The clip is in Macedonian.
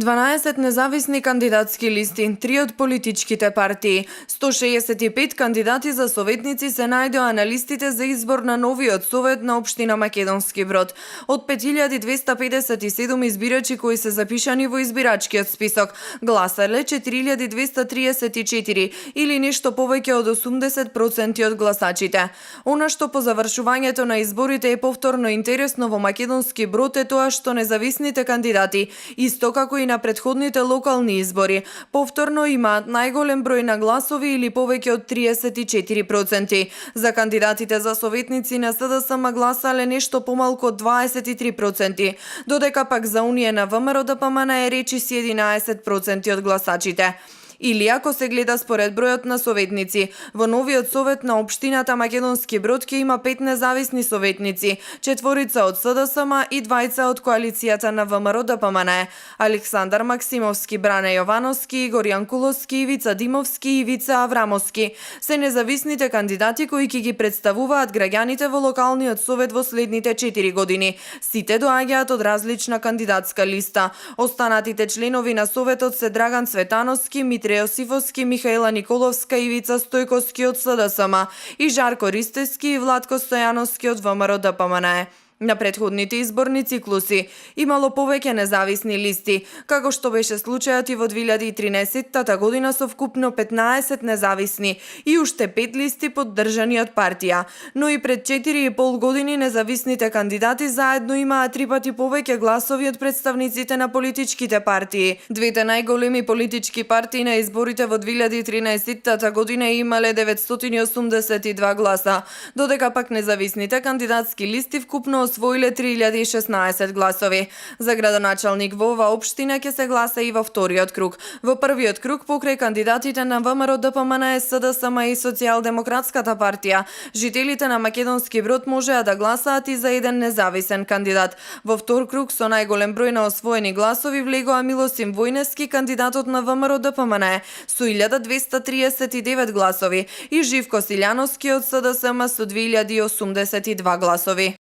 12 независни кандидатски листи, 3 од политичките партии, 165 кандидати за советници се најдоа на листите за избор на новиот совет на општина Македонски Брод. Од 5257 избирачи кои се запишани во избирачкиот список, гласале 4234 или нешто повеќе од 80% од гласачите. Она што по завршувањето на изборите е повторно интересно во Македонски Брод е тоа што независните кандидати, исто како и на претходните локални избори, повторно имаат најголем број на гласови или повеќе од 34%. За кандидатите за советници на СДСМ гласале нешто помалку од 23%, додека пак за унија на ВМРО-ДПМН е речиси 11% од гласачите. Или ако се гледа според бројот на советници, во новиот совет на општината Македонски Брод ќе има 5 независни советници, 4 од СДСМ и 2 од коалицијата на ВМРО-ДПМН. Александар Максимовски, Бране Јовановски, Игор Јанкуловски, Ивица Димовски и Ивица Аврамовски се независните кандидати кои ќе ги представуваат граѓаните во локалниот совет во следните 4 години. Сите доаѓаат од различна кандидатска листа. Останатите членови на советот се Драган Цветановски, Митре Јосифовски, Михаела Николовска, Ивица Стојковски од СДСМ и Жарко Ристевски и Владко Стојановски од ВМРО-ДПМН. На претходните изборни циклуси имало повеќе независни листи, како што беше случајот и во 2013 година со вкупно 15 независни и уште 5 листи поддржани од партија. Но и пред 4,5 години независните кандидати заедно имаа 3 пати повеќе гласови од представниците на политичките партии. Двете најголеми политички партии на изборите во 2013 година имале 982 гласа, додека пак независните кандидатски листи вкупно освоиле 3016 гласови. За градоначалник во оваа општина ќе се гласа и во вториот круг. Во првиот круг покрај кандидатите на ВМРО-ДПМН, СДСМ и Социјалдемократската партија, жителите на Македонски Брод можеа да гласаат и за еден независен кандидат. Во втор круг со најголем број на освоени гласови влегоа Милосим Војнески, кандидатот на ВМРО-ДПМН, со 1239 гласови и Живко Силјановски од СДСМ со 2082 гласови.